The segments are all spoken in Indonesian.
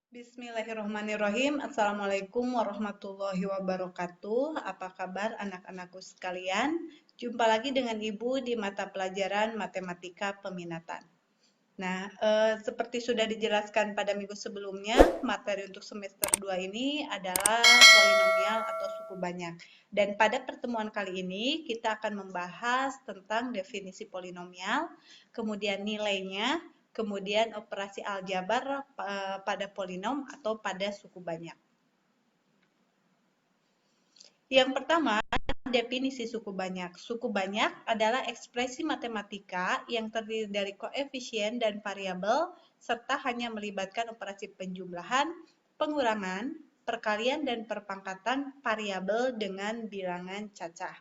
Bismillahirrahmanirrahim. Assalamualaikum warahmatullahi wabarakatuh. Apa kabar anak-anakku sekalian? Jumpa lagi dengan Ibu di mata pelajaran Matematika Peminatan. Nah, seperti sudah dijelaskan pada minggu sebelumnya, materi untuk semester 2 ini adalah polinomial atau suku banyak. Dan pada pertemuan kali ini, kita akan membahas tentang definisi polinomial, kemudian nilainya, kemudian operasi aljabar pada polinom atau pada suku banyak. Yang pertama, definisi suku banyak. Suku banyak adalah ekspresi matematika yang terdiri dari koefisien dan variabel serta hanya melibatkan operasi penjumlahan, pengurangan, perkalian, dan perpangkatan variabel dengan bilangan cacah.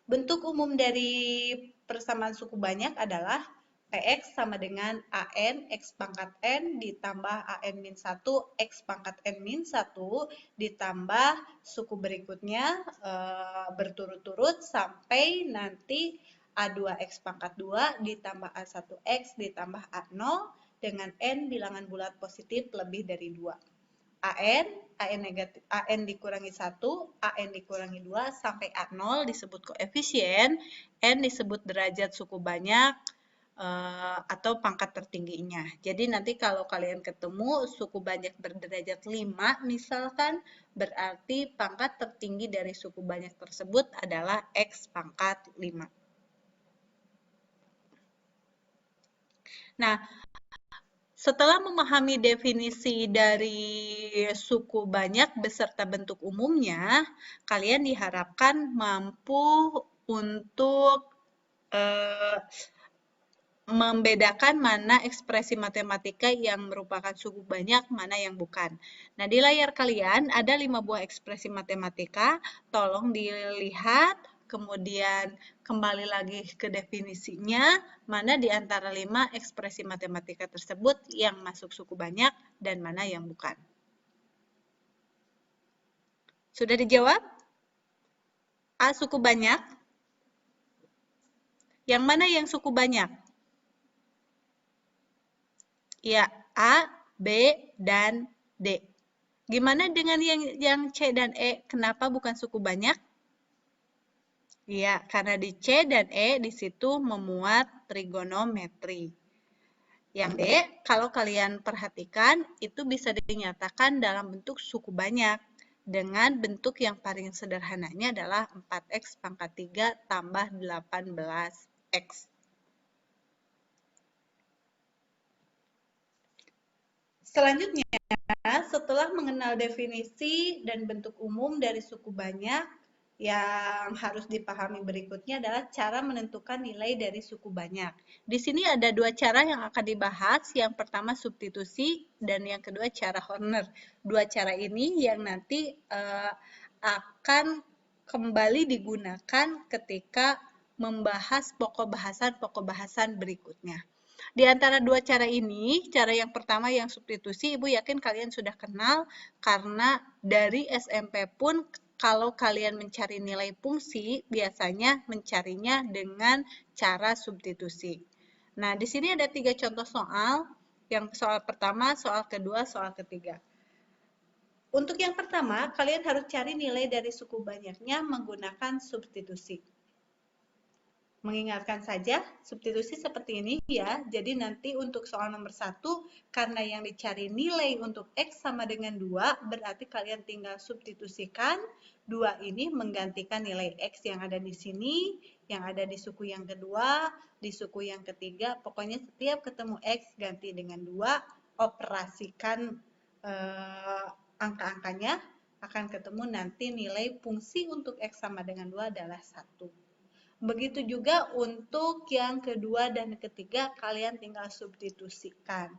Bentuk umum dari persamaan suku banyak adalah Px sama dengan AN X pangkat N ditambah AN min 1 X pangkat N min 1 ditambah suku berikutnya berturut-turut sampai nanti A2X pangkat 2 ditambah A1X ditambah A0 dengan N bilangan bulat positif lebih dari 2. AN negatif, AN dikurangi 1, AN dikurangi 2, sampai A0 disebut koefisien, N disebut derajat suku banyak, atau pangkat tertingginya. Jadi nanti kalau kalian ketemu suku banyak berderajat 5 misalkan, berarti pangkat tertinggi dari suku banyak tersebut adalah X pangkat 5. Nah, setelah memahami definisi dari suku banyak beserta bentuk umumnya, kalian diharapkan mampu untuk membedakan mana ekspresi matematika yang merupakan suku banyak, mana yang bukan. Nah, di layar kalian ada 5 buah ekspresi matematika. Tolong dilihat, kemudian kembali lagi ke definisinya, mana di antara 5 ekspresi matematika tersebut yang masuk suku banyak dan mana yang bukan. Sudah dijawab? A suku banyak. Yang mana yang suku banyak? Ya, A, B, dan D. Gimana dengan yang C dan E? Kenapa bukan suku banyak? Ya, karena di C dan E di situ memuat trigonometri. Yang D, kalau kalian perhatikan, itu bisa dinyatakan dalam bentuk suku banyak. Dengan bentuk yang paling sederhananya adalah 4X pangkat 3 tambah 18X. Selanjutnya, setelah mengenal definisi dan bentuk umum dari suku banyak, yang harus dipahami berikutnya adalah cara menentukan nilai dari suku banyak. Di sini ada 2 cara yang akan dibahas. Yang pertama substitusi dan yang kedua cara Horner. 2 cara ini yang nanti akan kembali digunakan ketika membahas pokok bahasan berikutnya. Di antara 2 cara ini, cara yang pertama yang substitusi, Ibu yakin kalian sudah kenal karena dari SMP pun kalau kalian mencari nilai fungsi, biasanya mencarinya dengan cara substitusi. Nah, di sini ada 3 contoh soal. Yang soal pertama, soal kedua, soal ketiga. Untuk yang pertama, kalian harus cari nilai dari suku banyaknya menggunakan substitusi. Mengingatkan saja, substitusi seperti ini ya. Jadi nanti untuk soal nomor 1, karena yang dicari nilai untuk X sama dengan 2, berarti kalian tinggal substitusikan 2 ini menggantikan nilai X yang ada di sini, yang ada di suku yang kedua, di suku yang ketiga. Pokoknya setiap ketemu X ganti dengan 2, operasikan angka-angkanya, akan ketemu nanti nilai fungsi untuk X sama dengan 2 adalah 1. Begitu juga untuk yang kedua dan ketiga, kalian tinggal substitusikan.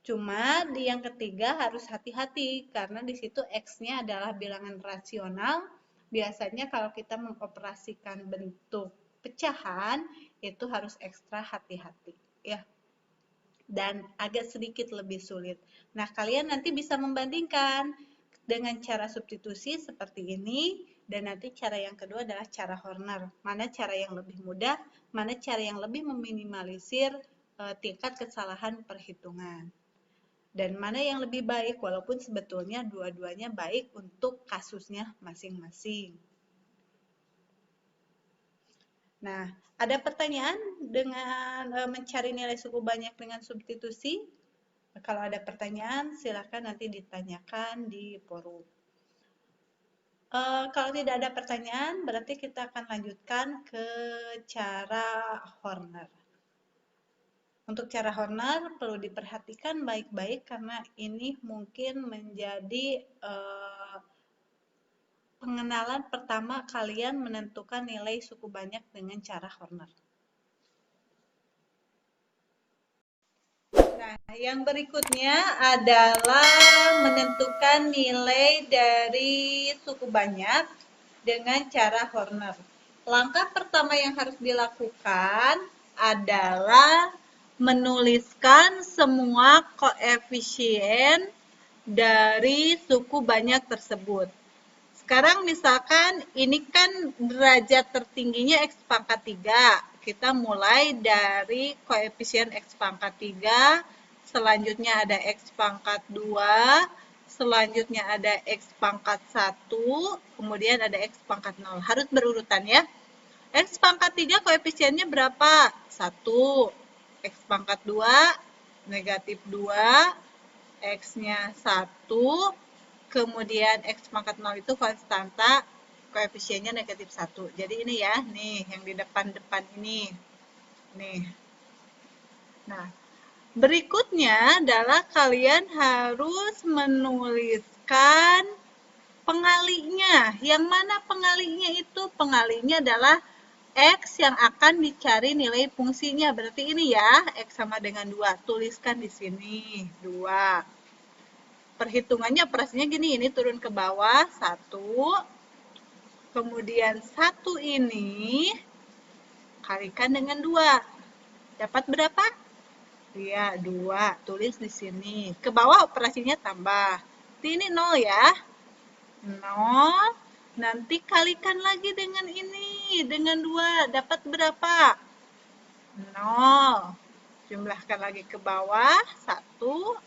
Cuma di yang ketiga harus hati-hati, karena di situ X-nya adalah bilangan rasional. Biasanya kalau kita mengoperasikan bentuk pecahan, itu harus ekstra hati-hati. Ya. Dan agak sedikit lebih sulit. Nah, kalian nanti bisa membandingkan dengan cara substitusi seperti ini, dan nanti cara yang kedua adalah cara Horner. Mana cara yang lebih mudah, mana cara yang lebih meminimalisir tingkat kesalahan perhitungan. dan mana yang lebih baik, walaupun sebetulnya dua-duanya baik untuk kasusnya masing-masing. Nah, ada pertanyaan dengan mencari nilai suku banyak dengan substitusi? Kalau ada pertanyaan, silakan nanti ditanyakan di forum. Kalau tidak ada pertanyaan, berarti kita akan lanjutkan ke cara Horner. Untuk cara Horner perlu diperhatikan baik-baik karena ini mungkin menjadi pengenalan pertama kalian menentukan nilai suku banyak dengan cara Horner. Nah, yang berikutnya adalah menentukan nilai dari suku banyak dengan cara Horner. Langkah pertama yang harus dilakukan adalah menuliskan semua koefisien dari suku banyak tersebut. Sekarang misalkan ini kan derajat tertingginya X pangkat 3. Kita mulai dari koefisien X pangkat 3, selanjutnya ada X pangkat 2, selanjutnya ada X pangkat 1, kemudian ada X pangkat 0. Harus berurutan ya. X pangkat 3 koefisiennya berapa? 1. X pangkat 2, negatif 2. X-nya 1. Kemudian X pangkat 0 itu konstanta, koefisiennya negatif 1. Jadi ini ya, nih yang di depan-depan ini. Nih. Nah, berikutnya adalah kalian harus menuliskan pengalinya. Yang mana pengalinya itu? Pengalinya adalah X yang akan dicari nilai fungsinya. Berarti ini ya, X sama dengan 2. Tuliskan di sini, 2. Perhitungannya operasinya gini, ini turun ke bawah, 1. Kemudian 1 ini kalikan dengan 2. Dapat berapa? Iya, 2. Tulis di sini. Ke bawah operasinya tambah. Ini 0 ya. 0. Nanti kalikan lagi dengan ini, dengan 2. Dapat berapa? 0. Jumlahkan lagi ke bawah, 1.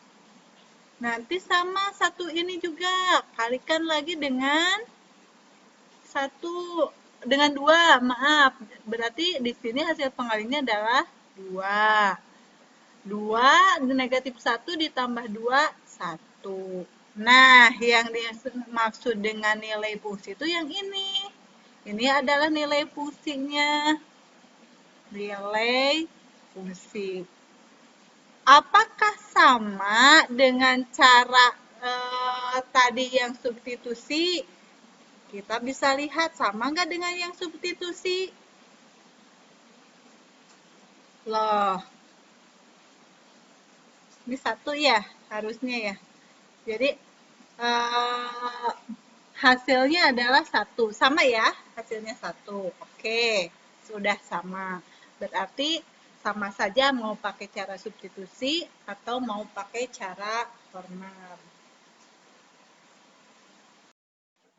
Nanti sama 1 ini juga. Kalikan lagi dengan 1. Dengan 2, maaf. Berarti di sini hasil pengalinya adalah 2. 2 negatif 1 ditambah 2, 1. Nah, yang dimaksud dengan nilai fungsi itu yang ini. Ini adalah nilai fungsinya. Nilai fungsi. Apakah sama dengan cara tadi yang substitusi? Kita bisa lihat sama nggak dengan yang substitusi? Loh, ini 1 ya, harusnya ya. Jadi, hasilnya adalah 1. Sama ya, hasilnya 1. Oke, sudah sama. Berarti sama saja mau pakai cara substitusi atau mau pakai cara Horner.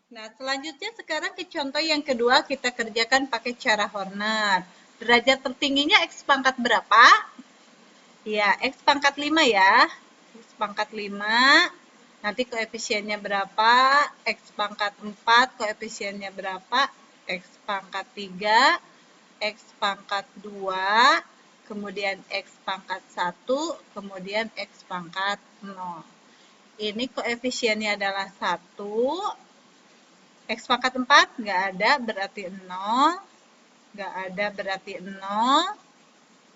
Nah, selanjutnya sekarang ke contoh yang kedua kita kerjakan pakai cara Horner. Derajat tertingginya X pangkat berapa? Ya, X pangkat 5 ya. X pangkat 5. Nanti koefisiennya berapa? X pangkat 4, koefisiennya berapa? X pangkat 3, X pangkat 2, kemudian X pangkat 1, kemudian X pangkat 0. Ini koefisiennya adalah 1. X pangkat 4 nggak ada, berarti 0. Nggak ada, berarti 0.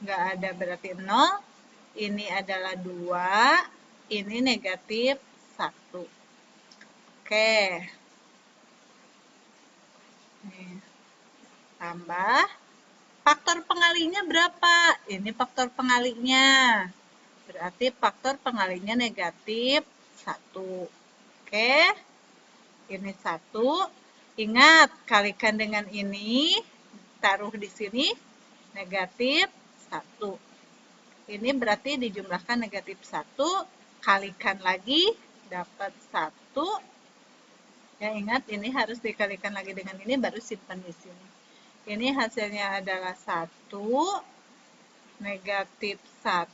Nggak ada, berarti 0. Ini adalah 2. Ini negatif 1. Oke. Nih. Tambah. Faktor pengalinya berapa? Ini faktor pengalinya. Berarti faktor pengalinya negatif 1. Oke. Ini 1. Ingat, kalikan dengan ini. Taruh di sini. Negatif 1. Ini berarti dijumlahkan negatif 1. Kalikan lagi. Dapat 1. Ya, ingat, ini harus dikalikan lagi dengan ini, baru simpan di sini. Ini hasilnya adalah 1. Negatif 1.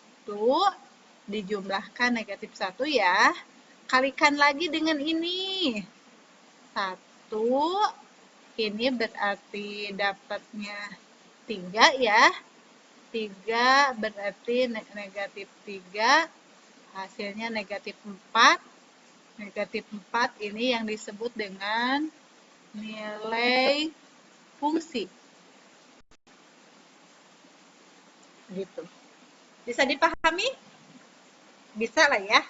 dijumlahkan negatif 1 ya. Kalikan lagi dengan ini. 1, ini berarti dapatnya 3 ya. 3 berarti negatif 3, hasilnya negatif 4. Negatif 4 ini yang disebut dengan nilai fungsi. Gitu. Bisa dipahami? Bisa lah ya.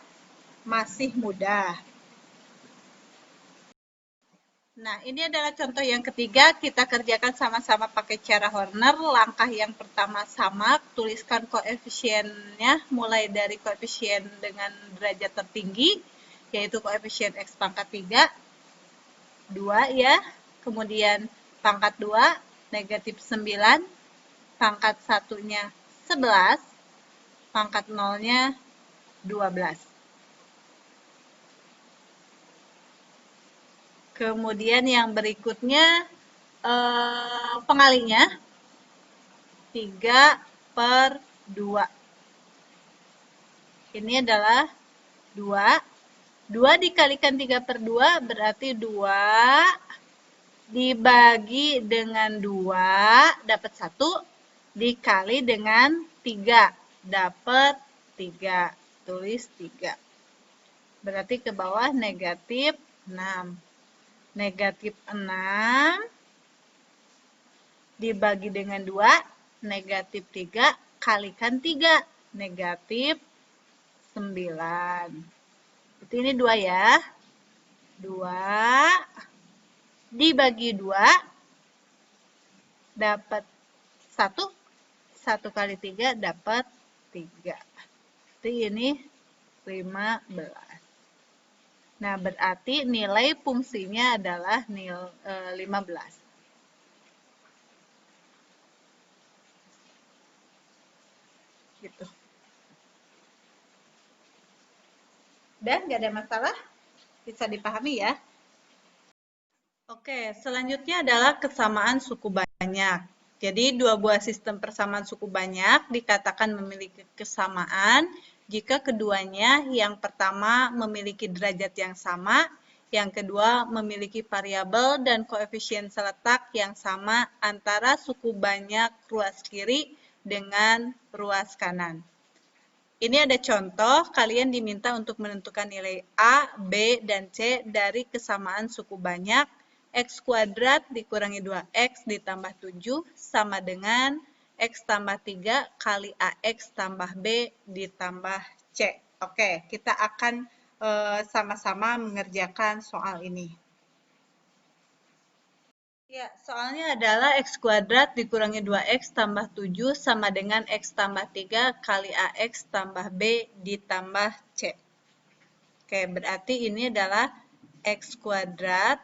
Masih mudah. Nah, ini adalah contoh yang ketiga. Kita kerjakan sama-sama pakai cara Horner. Langkah yang pertama sama, tuliskan koefisiennya mulai dari koefisien dengan derajat tertinggi, yaitu koefisien X pangkat 3, 2 ya. Kemudian pangkat 2, negatif 9, pangkat 1-nya 11, pangkat 0-nya 12. Kemudian yang berikutnya pengalinya 3/2. Ini adalah 2. 2 dikalikan 3/2 berarti 2 dibagi dengan 2 dapat 1, dikali dengan 3 dapat 3. Tulis 3. Berarti ke bawah negatif 6. Negatif 6 dibagi dengan 2, negatif 3, kalikan 3, negatif 9. Berarti ini 2 ya. 2 dibagi 2, dapat 1. 1 kali 3 dapat 3. Berarti ini 15. Nah, berarti nilai fungsinya adalah 15. Gitu. Dan nggak ada masalah? Bisa dipahami ya? Oke, selanjutnya adalah kesamaan suku banyak. Jadi, dua buah sistem persamaan suku banyak dikatakan memiliki kesamaan jika keduanya yang pertama memiliki derajat yang sama, yang kedua memiliki variabel dan koefisien seletak yang sama antara suku banyak ruas kiri dengan ruas kanan. Ini ada contoh, kalian diminta untuk menentukan nilai A, B, dan C dari kesamaan suku banyak. X kuadrat dikurangi 2X ditambah 7 sama dengan X tambah 3 kali AX tambah B ditambah C. Oke, kita akan sama-sama mengerjakan soal ini. Ya, soalnya adalah X kuadrat dikurangi 2X tambah 7 sama dengan X tambah 3 kali AX tambah B ditambah C. Oke, berarti ini adalah X kuadrat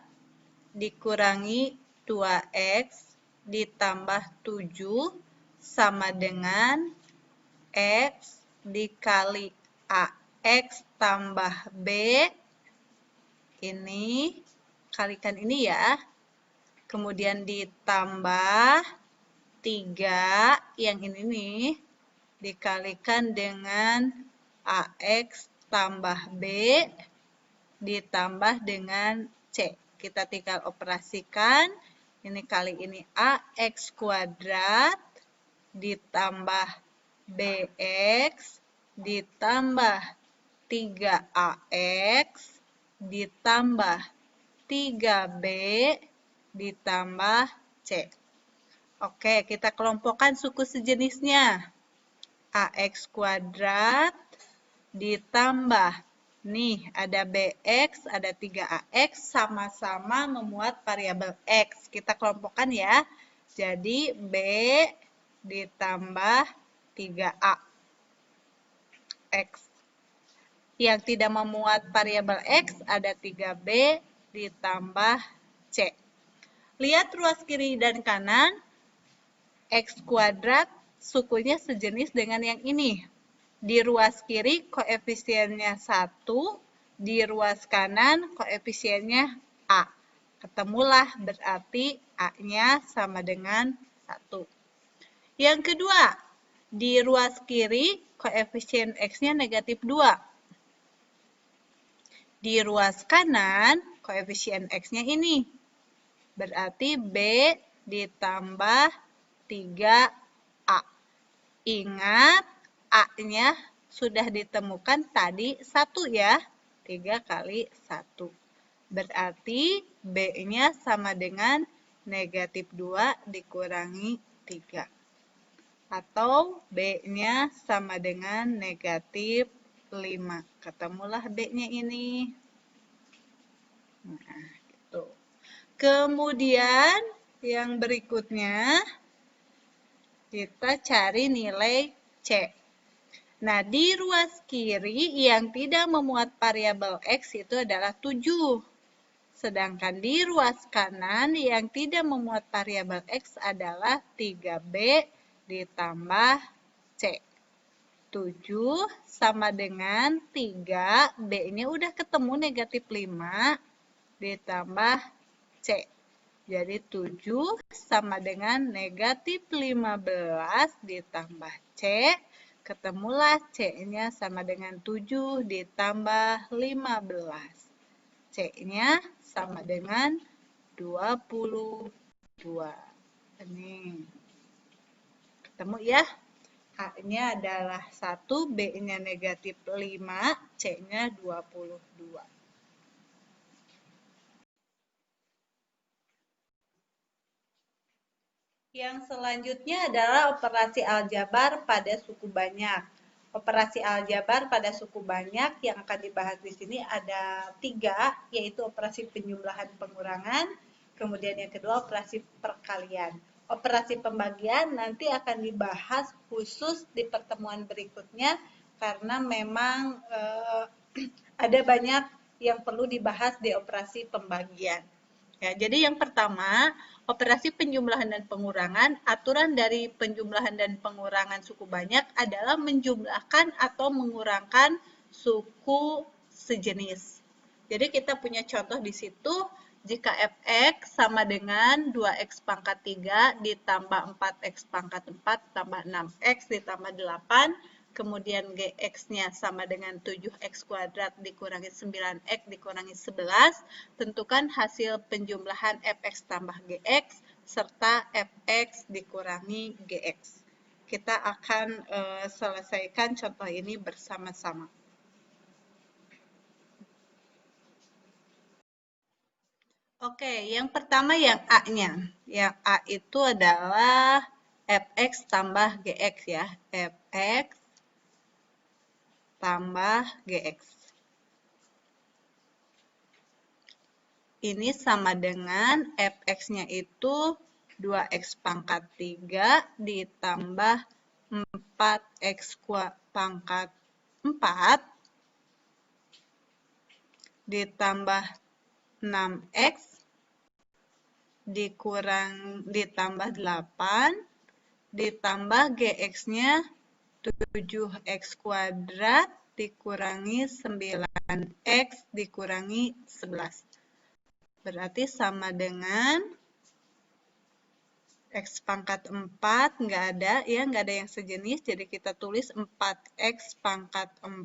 dikurangi 2X ditambah 7 sama dengan X dikali AX tambah B. Ini, kalikan ini ya. Kemudian ditambah 3, yang ini nih, dikalikan dengan AX tambah B, ditambah dengan C. Kita tinggal operasikan, ini kali ini AX kuadrat, ditambah BX, ditambah 3AX, ditambah 3B, ditambah C. Oke, kita kelompokkan suku sejenisnya. AX kuadrat ditambah, nih ada BX, ada 3AX, sama-sama memuat variabel X. Kita kelompokkan ya. Jadi B ditambah 3A. X. Yang tidak memuat variabel X ada 3B ditambah C. Lihat ruas kiri dan kanan, X kuadrat sukunya sejenis dengan yang ini. Di ruas kiri koefisiennya 1, di ruas kanan koefisiennya A. Ketemulah berarti A-nya sama dengan 1. Yang kedua, Di ruas kiri, koefisien X-nya negatif 2. Di ruas kanan, koefisien X-nya ini. Berarti B ditambah 3A. Ingat, A-nya sudah ditemukan tadi 1 ya. 3 kali 1. Berarti B-nya sama dengan negatif 2 dikurangi 3. Atau B-nya sama dengan negatif 5. Ketemulah B-nya ini. Nah, gitu. Kemudian yang berikutnya, kita cari nilai C. Nah, di ruas kiri yang tidak memuat variabel X itu adalah 7. Sedangkan di ruas kanan yang tidak memuat variabel X adalah 3B ditambah C. 7 sama dengan 3, B-nya udah ketemu negatif 5 ditambah C. Jadi 7 sama dengan negatif 15 ditambah C. Ketemulah C-nya sama dengan 7 ditambah 15. C-nya sama dengan 22. Ini. Ketemu ya? A-nya adalah 1, B-nya negatif 5, C-nya 22. Yang selanjutnya adalah operasi aljabar pada suku banyak. Operasi aljabar pada suku banyak yang akan dibahas di sini ada 3, yaitu operasi penjumlahan pengurangan, kemudian yang kedua operasi perkalian. Operasi pembagian nanti akan dibahas khusus di pertemuan berikutnya karena memang ada banyak yang perlu dibahas di operasi pembagian. Ya, jadi yang pertama, operasi penjumlahan dan pengurangan, aturan dari penjumlahan dan pengurangan suku banyak adalah menjumlahkan atau mengurangkan suku sejenis. Jadi kita punya contoh di situ, jika fx sama dengan 2x pangkat 3 ditambah 4x pangkat 4 tambah 6x ditambah 8, kemudian gx-nya sama dengan 7x kuadrat dikurangi 9x dikurangi 11, tentukan hasil penjumlahan fx tambah gx serta fx dikurangi gx. Kita akan selesaikan contoh ini bersama-sama. Oke, yang pertama yang A-nya. Yang A itu adalah fx tambah gx ya. Fx tambah gx. Ini sama dengan fx-nya itu 2x pangkat 3 ditambah 4x pangkat 4 ditambah 6x ditambah 8 ditambah gx-nya 7x kuadrat dikurangi 9x dikurangi 11. Berarti sama dengan x pangkat 4, nggak ada, ya nggak ada yang sejenis, jadi kita tulis 4x pangkat 4,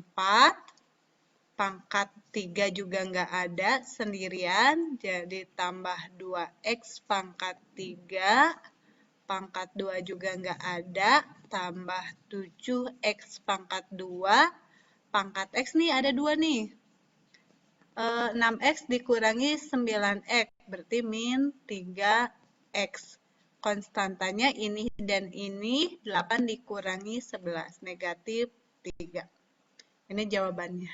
pangkat 3 juga nggak ada, sendirian, jadi tambah 2x pangkat 3, pangkat 2 juga nggak ada, tambah 7x pangkat 2, pangkat x nih ada 2 nih. 6x dikurangi 9x, berarti min 3x. Konstantanya ini dan ini, 8 dikurangi 11, negatif 3. Ini jawabannya.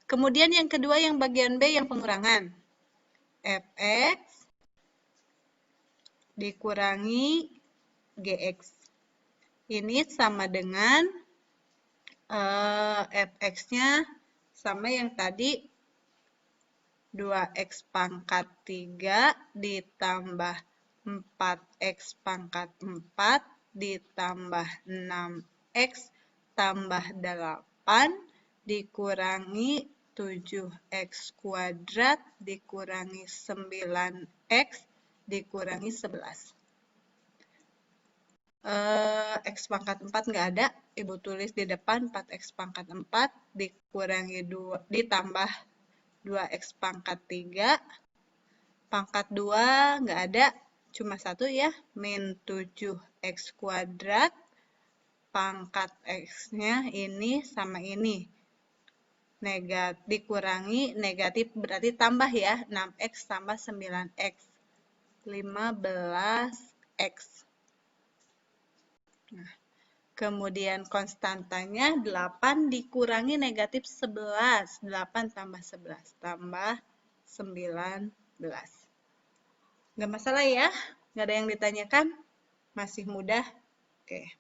Kemudian yang kedua yang bagian B yang pengurangan. Fx dikurangi Gx. Ini sama dengan Fx-nya sama yang tadi 2x pangkat 3 ditambah 4x pangkat 4 ditambah 6x tambah 8 dikurangi 7x kuadrat dikurangi 9x dikurangi 11. X pangkat 4 nggak ada, Ibu tulis di depan 4X pangkat 4 dikurangi 2, ditambah 2X pangkat 3, pangkat 2 nggak ada, cuma 1 ya, min 7X kuadrat, pangkat X-nya ini sama ini. Dikurangi negatif berarti tambah ya, 6X tambah 9X, 15X. Nah, kemudian konstantanya 8 dikurangi negatif 11. 8 tambah 11 tambah 19. Nggak masalah ya? Nggak ada yang ditanyakan? Masih mudah? Oke.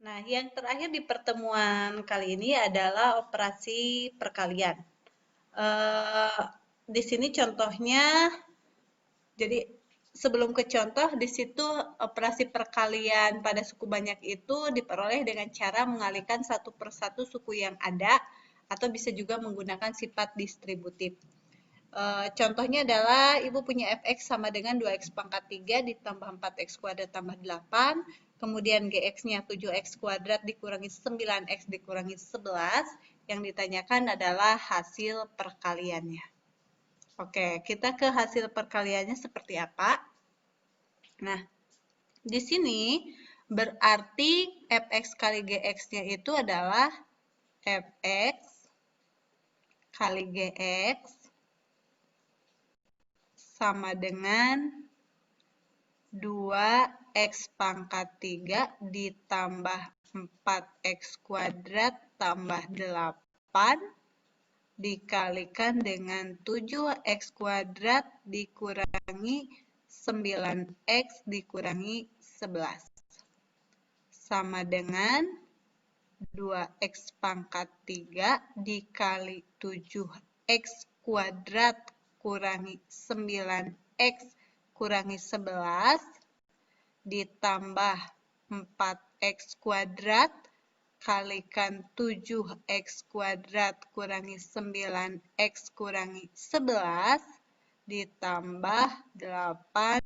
Nah, yang terakhir di pertemuan kali ini adalah operasi perkalian. Di sini contohnya, jadi sebelum ke contoh, di situ operasi perkalian pada suku banyak itu diperoleh dengan cara mengalihkan satu persatu suku yang ada, atau bisa juga menggunakan sifat distributif. Contohnya adalah Ibu punya fx sama dengan 2x pangkat 3 ditambah 4x kuadrat tambah 8, kemudian gx-nya 7x kuadrat dikurangi 9x dikurangi 11, yang ditanyakan adalah hasil perkaliannya. Oke, kita ke hasil perkaliannya seperti apa. Nah, di sini berarti fx kali gx-nya itu adalah fx kali gx sama dengan 2x pangkat 3 ditambah 4x kuadrat tambah 8 dikalikan dengan 7x kuadrat dikurangi 9x dikurangi 11. Sama dengan 2x pangkat 3 dikali 7x kuadrat kurangi 9x kurangi 11 ditambah 4x kuadrat kalikan 7x kuadrat kurangi 9x kurangi 11 ditambah 8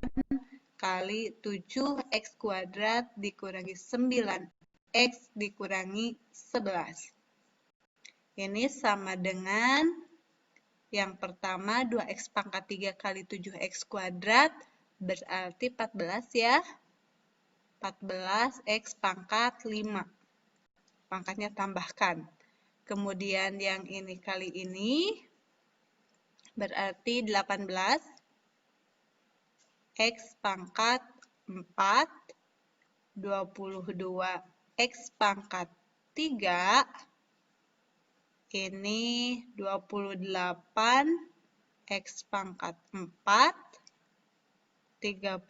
kali 7x kuadrat dikurangi 9x dikurangi 11. Ini sama dengan yang pertama 2x pangkat 3 kali 7x kuadrat berarti 14 ya. 14x pangkat 5. Pangkatnya tambahkan. Kemudian yang ini kali ini berarti 18 x pangkat 4, 22 x pangkat 3, ini 28 x pangkat 4, 36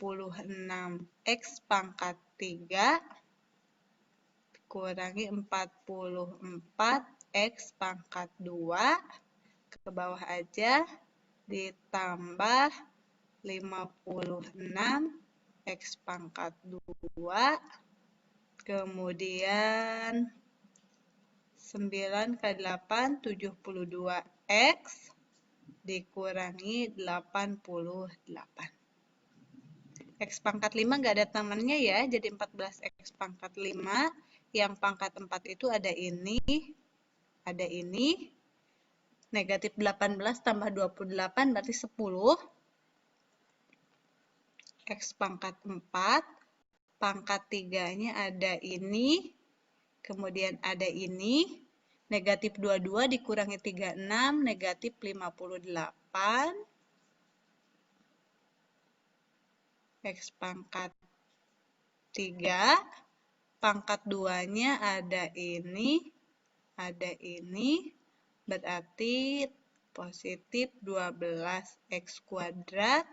x pangkat 3, kurangi 44 x pangkat 2, ke bawah aja, ditambah 56 x pangkat 2, kemudian 9 ke 8, 72x, dikurangi 88. X pangkat 5 nggak ada temannya ya, jadi 14x pangkat 5. Yang pangkat 4 itu ada ini, negatif 18 tambah 28 berarti 10. X pangkat 4, pangkat 3-nya ada ini, kemudian ada ini, negatif 22 dikurangi 36, negatif 58. X pangkat 3, pangkat 2-nya ada ini, berarti positif 12x kuadrat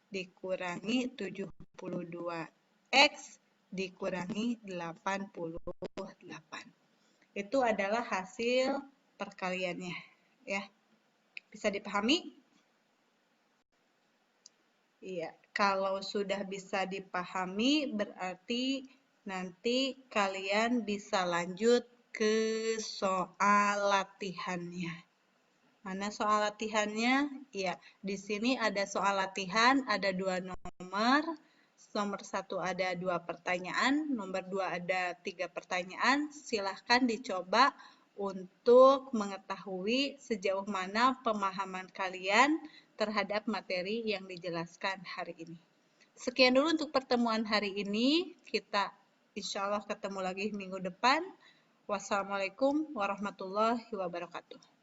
dikurangi 72x dikurangi 88. Itu adalah hasil perkaliannya, ya. Bisa dipahami? Iya, kalau sudah bisa dipahami berarti nanti kalian bisa lanjut ke soal latihannya. Mana soal latihannya? Iya, di sini ada soal latihan, ada 2 nomor. Nomor 1 ada 2 pertanyaan, nomor 2 ada 3 pertanyaan. Silahkan dicoba untuk mengetahui sejauh mana pemahaman kalian terhadap materi yang dijelaskan hari ini. Sekian dulu untuk pertemuan hari ini. Kita insya Allah ketemu lagi minggu depan. Wassalamualaikum warahmatullahi wabarakatuh.